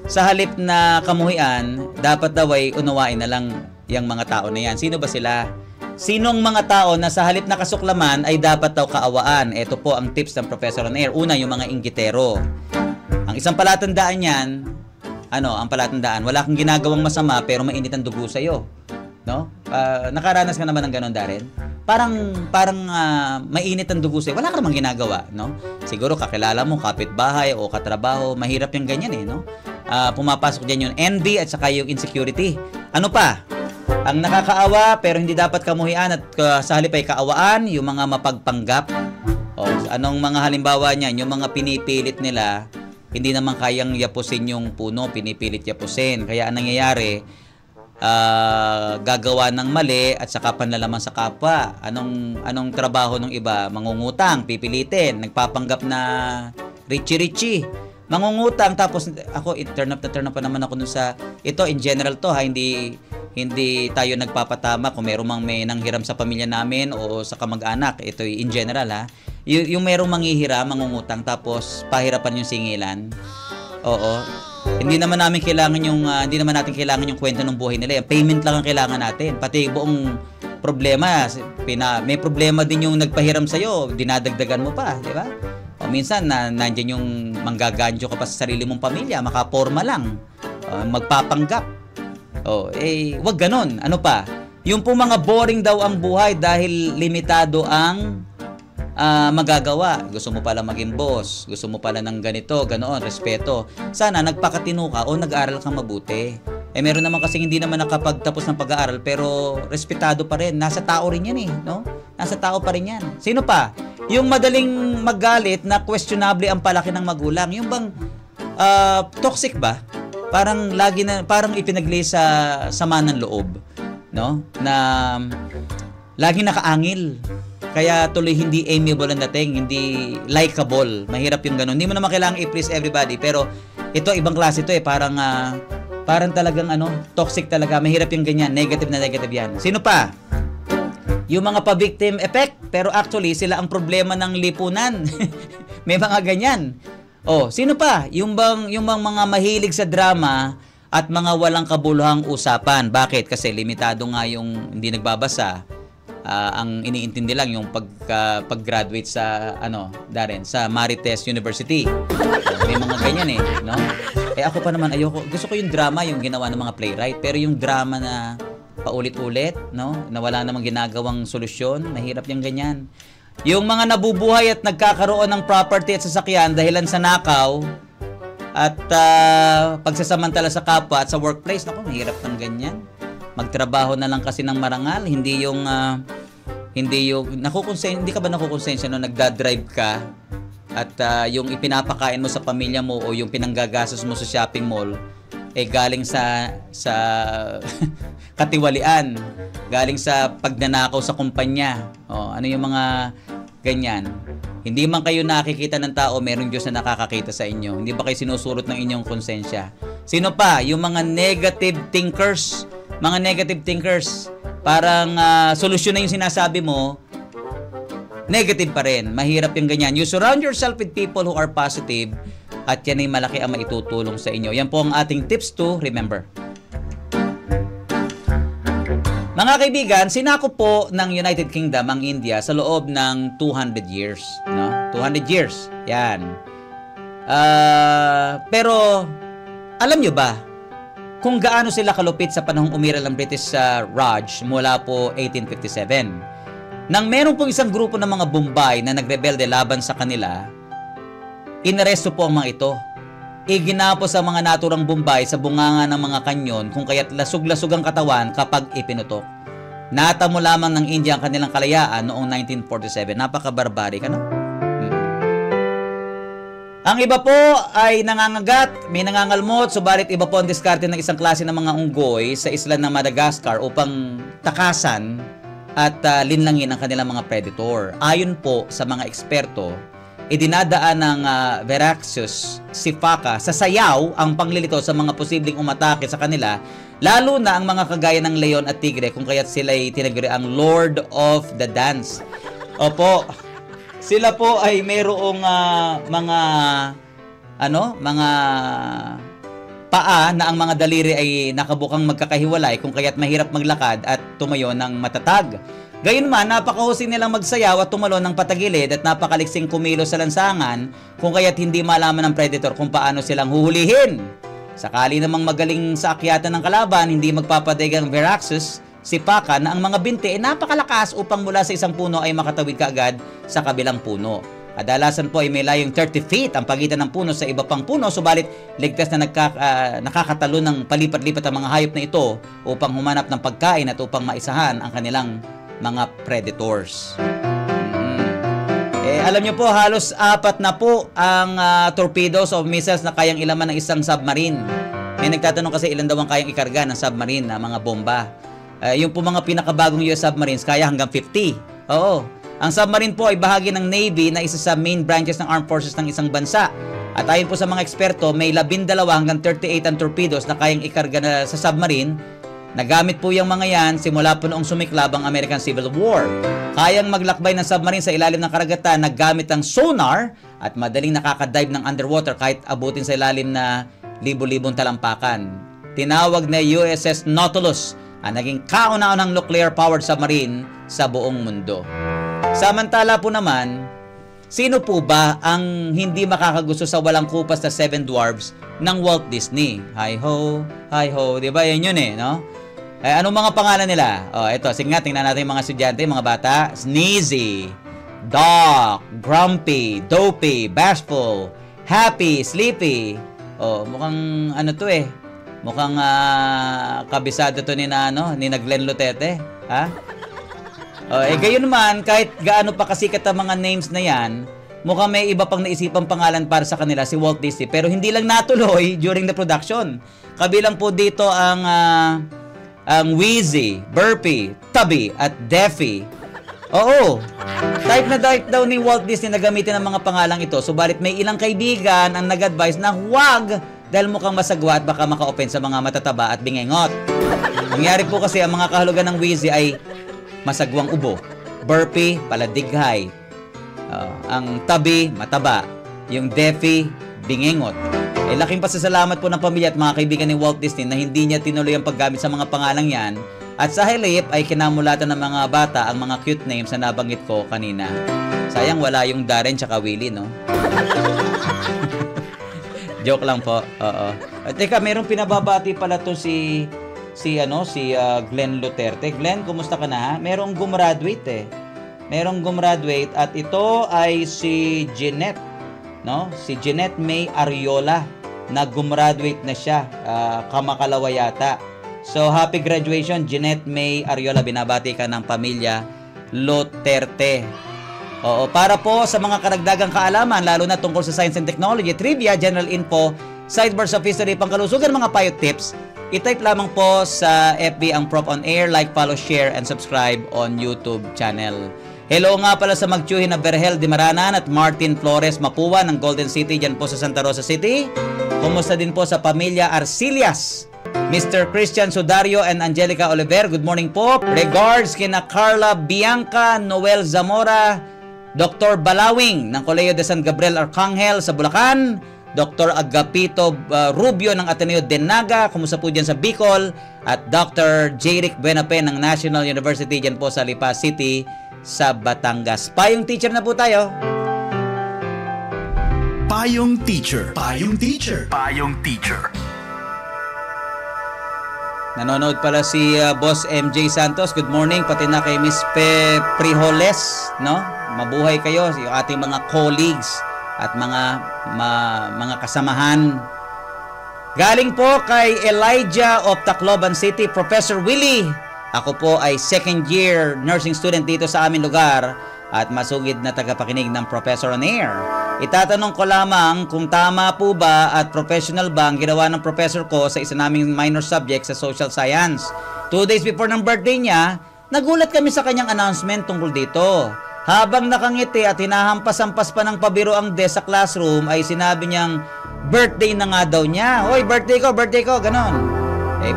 Sa halip na kamuhian, dapat daw ay unawain na lang yung mga tao na yan. Sino ba sila? Sinong mga tao na sa halip na kasuklaman ay dapat daw kaawaan? Ito po ang tips ng Professor on Air. Una, yung mga inggitero. Ang isang palatandaan yan, ang palatandaan, wala kang ginagawang masama pero mainit ang dugo sa'yo. No? Nakaranas ka naman ng ganon, Darren? Parang mainit ang dugo sa'yo. Wala ka namang ginagawa, no? Siguro kakilala mo, kapitbahay o katrabaho, mahirap yung ganyan no? Pumapasok dyan yung envy at saka yung insecurity. Ano pa? Ang nakakaawa pero hindi dapat kamuhian at sa halip ay kaawaan, yung mga mapagpanggap. Anong mga halimbawa niyan? Yung mga pinipilit nila, hindi naman kayang yapusin yung puno, pinipilit yapusin. Kaya ang nangyayari, gagawa ng mali at saka panlalaman sa kapwa. Anong trabaho ng iba? Mangungutang, pipilitin, nagpapanggap na richie-richie. Mangungutang tapos ako turn up pa naman ako dun sa ito in general to ha, hindi tayo nagpapatama kung merong may nanghiram sa pamilya namin o sa kamag-anak. Ito in general ha. Yung merong manghihiram, mangungutang tapos pahirapan yung singilan. Oo. Hindi naman natin kailangan yung kwento ng buhay nila. Payment lang ang kailangan natin. Pati buong problema, may problema din yung nagpahiram sa'yo, dinadagdagan mo pa, di ba? O minsan, nandiyan yung manggaganjo ka pa sa sarili mong pamilya, makaporma lang, magpapanggap. Wag ganon. Ano pa? Yung po mga boring daw ang buhay dahil limitado ang magagawa. Gusto mo pala maging boss, gusto mo pala ng ganito, ganoon, respeto. Sana nagpakatino ka o nag-aaral kang mabuti. Meron naman kasi hindi naman nakapagtapos ng pag-aaral pero respetado pa rin. Nasa tao rin yan no? Nasa tao pa rin yan. Sino pa? Yung madaling magalit na questionable ang palaki ng magulang. Yung bang toxic ba? Parang ipinagli sa sama ng loob, no? Na lagi nakaangil. Kaya tuloy hindi amiable ang dating, hindi likable. Mahirap yung ganun. Hindi mo naman kailangang i-please everybody, pero ito ibang klase ito parang talagang toxic talaga. Mahirap yung ganyan, negative na negative yan. Sino pa? Yung mga pa-victim effect, pero actually sila ang problema ng lipunan. May mga ganyan. Sino pa? Yung bang mga mahilig sa drama at mga walang kabuluhang usapan. Bakit? Kasi limitado nga yung hindi nagbabasa. Ang iniintindi lang yung pag-graduate sa Darren, sa Marites University. May mga ganyan no? Ako pa naman ayoko. Gusto ko yung drama yung ginawa ng mga playwright, pero yung drama na paulit-ulit, no? Na wala namang ginagawang solusyon, mahirap yung ganyan. Yung mga nabubuhay at nagkakaroon ng property at sasakyan dahilan sa nakaw at pagsasamantala sa kapwa at sa workplace, mahirap ng ganyan. Magtrabaho na lang kasi ng marangal, hindi ka ba nakukonsensya no nagda-drive ka at yung ipinapakain mo sa pamilya mo o yung pinanggagastos mo sa shopping mall galing sa katiwalian, galing sa pagnanakaw sa kumpanya. Ano yung mga ganyan? Hindi man kayo nakikita ng tao, merong Diyos na nakakakita sa inyo. Hindi ba kayo sinusurot ng inyong konsensya? Sino pa? Yung mga negative thinkers. Mga negative thinkers. Parang solusyon na yung sinasabi mo, negative pa rin. Mahirap yung ganyan. You surround yourself with people who are positive at yan ay malaki ang maitutulong sa inyo. Yan po ang ating tips to remember. Mga kaibigan, sinakop po ng United Kingdom ang India sa loob ng 200 years. No? 200 years. Yan. Pero, alam nyo ba kung gaano sila kalupit sa panahong umiral ng British Raj mula po 1857? Nang meron pong isang grupo ng mga Bombay na nagrebelde laban sa kanila, inaresto po ang mga ito. Iginapos ang mga naturang Bombay sa bunganga ng mga kanyon kung kaya't lasug-lasug ang katawan kapag ipinutok. Natamo lamang ng India ang kanilang kalayaan noong 1947. Napaka-barbaric, ano? Ang iba po ay nangangagat, may nangangalmot, subalit iba po ang diskarte ng isang klase ng mga unggoy sa isla ng Madagascar upang takasan at linlangin ang kanilang mga predator. Ayon po sa mga eksperto, idinadaan ng Veraxus sifaka sa sayaw ang panglilito sa mga posibleng umatake sa kanila, lalo na ang mga kagaya ng leon at tigre kung kaya't sila'y tinaguri ang Lord of the Dance. Opo, sila po ay mayroong mga paa na ang mga daliri ay nakabukang magkakahiwalay kung kaya't mahirap maglakad at tumayo ng matatag. Gayunman, napakahusay nilang magsayaw at tumalon ng patagilid at napakaliksing kumilos sa lansangan kung kaya't hindi malaman ng predator kung paano silang huhulihin. Sakali namang magaling sa akyatan ng kalaban, hindi magpapadig ang Veraxus sipaka na ang mga binti ay napakalakas upang mula sa isang puno ay makatawid kaagad sa kabilang puno. Kadalasan po ay may layong 30 feet ang pagitan ng puno sa iba pang puno, subalit ligtas na nakakatalo ng palipat-lipat ang mga hayop na ito upang humanap ng pagkain at upang maisahan ang kanilang mga predators. Alam nyo po, halos 4 na po ang torpedoes o missiles na kayang ilaman ng isang submarine. May nagtatanong kasi ilan daw ang kayang ikarga ng submarine na mga bomba. Yung po mga pinakabagong US submarines kaya hanggang 50. Oo. Ang submarine po ay bahagi ng Navy na isa sa main branches ng armed forces ng isang bansa. At ayon po sa mga eksperto, may 12 hanggang 38 ang torpedoes na kayang ikarga na sa submarine. Nagamit po yung mga yan simula po noong sumiklab ang American Civil War. Kayang maglakbay ng submarine sa ilalim ng karagatan na gamit ang sonar at madaling nakakadive ng underwater kahit abutin sa ilalim na libo-libong talampakan. Tinawag na USS Nautilus ang naging kauna-unahang nuclear-powered submarine sa buong mundo. Samantala po naman, sino po ba ang hindi makakagusto sa walang kupas na 7 Dwarfs ng Walt Disney? Hi-ho, hi-ho. Diba yan yun eh, no? Anong mga pangalan nila? Ito, sige nga, tingnan natin yung mga estudyante, mga bata. Sneezy, Doc, Grumpy, Dopey, Bashful, Happy, Sleepy. Mukhang ano to eh. Mukhang kabisado to ni Glenn Lutete. Ha? Gayon naman, kahit gaano pa kasikat ang mga names na yan, mukhang may iba pang naisipang pangalan para sa kanila si Walt Disney. Pero hindi lang natuloy during the production. Kabilang po dito ang Wheezy, Burpy, Tubby, at Daffy. Oo, type na type daw ni Walt Disney na gamitin ang mga pangalang ito. Subalit may ilang kaibigan ang nag-advise na huwag dahil mukhang masagwa at baka maka-open sa mga matataba at bingengot. Nangyari po kasi ang mga kahulugan ng Wheezy ay masagwang ubo, Burpy, paladighay, ang Tubby, mataba, yung Daffy, bingengot. Laking pasasalamat po ng pamilya at mga kaibigan ni Walt Disney na hindi niya tinuloy ang paggamit sa mga pangalang yan at sa halip ay kinamulatan ng mga bata ang mga cute names na nabanggit ko kanina. Sayang wala yung Darren tsaka Willie, no? Joke lang po. Oo. Teka, mayroong pinababati pala to si Glenn Luterte. Glenn, kumusta ka na ha? Merong gumraduate eh. Merong gumraduate at ito ay si Jeanette, no? Si Jeanette May Ariola na gumraduate na siya, kamakalawa yata. So, happy graduation, Jeanette May Ariola. Binabati ka ng pamilya Luterte. Oo, para po sa mga karagdagang kaalaman, lalo na tungkol sa science and technology, trivia, general info, sidebars of history, pangkalusugan, mga payo tips, i-type lamang po sa FB ang Prof On Air, like, follow, share, and subscribe on YouTube channel. Hello nga pala sa magtiyuhin na Berhel Dimaranan at Martin Flores Mapua ng Golden City dyan po sa Santa Rosa City. Kumusta din po sa pamilya Arcillas, Mr. Christian Sudario and Angelica Oliver, good morning po. Regards kina Carla Bianca Noel Zamora, Dr. Balawing ng Colegio de San Gabriel Arcangel sa Bulacan, Dr. Agapito Rubio ng Ateneo de Naga, kumusta po dyan sa Bicol, at Dr. Jeric Buenape ng National University dyan po sa Lipa City sa Batangas. Payong teacher na po tayo. Payong Teacher. Payong Teacher. Payong Teacher. Nanonood pala si Boss MJ Santos. Good morning. Pati na kay Miss Prijoles, no? Mabuhay kayo, yung ating mga colleagues at mga kasamahan. Galing po kay Elijah of Tacloban City, Professor Willie. Ako po ay second year nursing student dito sa aming lugar at masugid na tagapakinig ng Professor on Air. Itatanong ko lamang kung tama po ba at professional ba ang ginawa ng professor ko sa isa naming minor subject sa social science. 2 days before ng birthday niya, nagulat kami sa kanyang announcement tungkol dito. Habang nakangiti at hinahampas-hampas pa ng pabiro ang desk sa classroom, ay sinabi niyang birthday na nga daw niya. Hoy, birthday ko, ganon.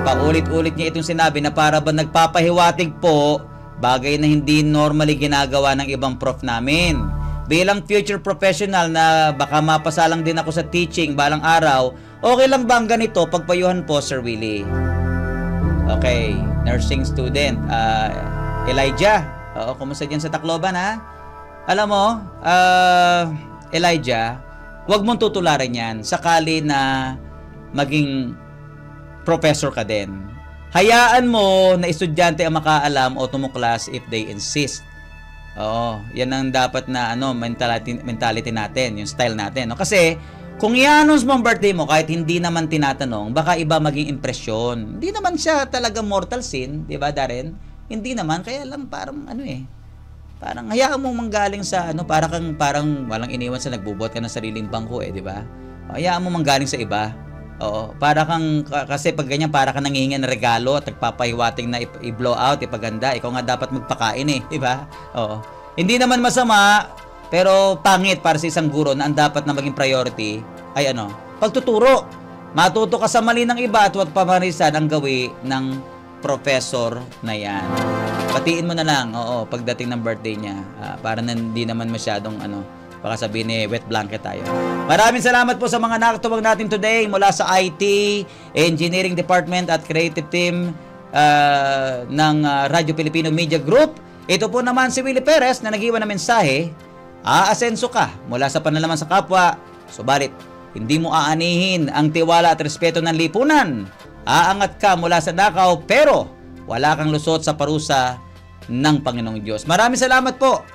Paulit-ulit niya itong sinabi na para ba nagpapahiwatig po, bagay na hindi normally ginagawa ng ibang prof namin. Bilang future professional na baka mapasalang din ako sa teaching balang araw, okay lang ba ang ganito pagpayuhan po, Sir Willie? Okay, nursing student, Elijah. Oo, kumusta dyan sa Tacloban, ha? Alam mo, Elijah, huwag mong tutularan yan sakali na maging professor ka din. Hayaan mo na estudyante ang makaalam o tumuklas if they insist. Oo, yan ang dapat na mentality natin, yung style natin. No? Kasi, kung i-announce mo ang birthday mo kahit hindi naman tinatanong, baka iba maging impresyon. Hindi naman siya talaga mortal sin, di ba, Darren? Hindi naman, kaya lang parang parang hayaan mo manggaling sa parang walang iniwan sa nagbubuhat ka ng sariling bangko di ba? Hayaan mo manggaling sa iba. Oo, kasi pag ganyan para ka nanghihingi ng regalo at nagpapahiwating na i-blow out, ipaganda, ikaw nga dapat magpakain di ba? Oo. Hindi naman masama, pero pangit para sa isang guro na ang dapat na maging priority ay pagtuturo. Matuto ka sa mali ng iba at huwag pamarisan ang gawi ng professor na yan. Patiin mo na lang, pagdating ng birthday niya, para hindi naman masyadong baka sabihin wet blanket tayo. Maraming salamat po sa mga nakatuwag natin today mula sa IT, Engineering Department at Creative Team ng Radyo Pilipino Media Group. Ito po naman si Willie Perez na nag-iwan ng mensahe, aasenso ka mula sa panlalaman sa kapwa, subalit hindi mo aanihin ang tiwala at respeto ng lipunan. Aangat ka mula sa nakaw pero wala kang lusot sa parusa ng Panginoong Diyos. Maraming salamat po.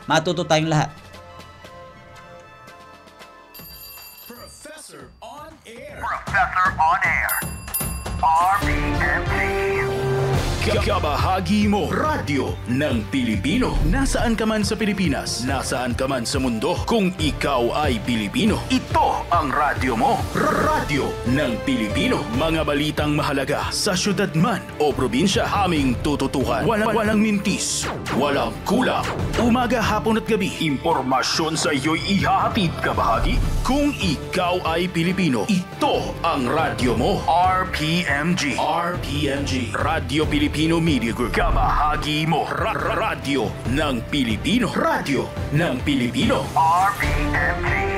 Matuto tayong lahat. Professor on Air. Professor on Air. RPMG. Kabahagi mo, Radyo ng Pilipino. Nasaan ka man sa Pilipinas, nasaan ka man sa mundo, kung ikaw ay Pilipino, ito ang radyo mo. Radyo ng Pilipino. Mga balitang mahalaga sa syudad man o probinsya, aming tututukan. Walang mintis, walang kulang. Umaga, hapon at gabi, impormasyon sa iyo'y ihahatid kabahagi. Kung ikaw ay Pilipino, ito ang radyo mo. RPMG. RPMG, Radyo Pilipino Media Group. Kabahagi mo, radyo ng Pilipino. Radyo ng Pilipino. RPMG.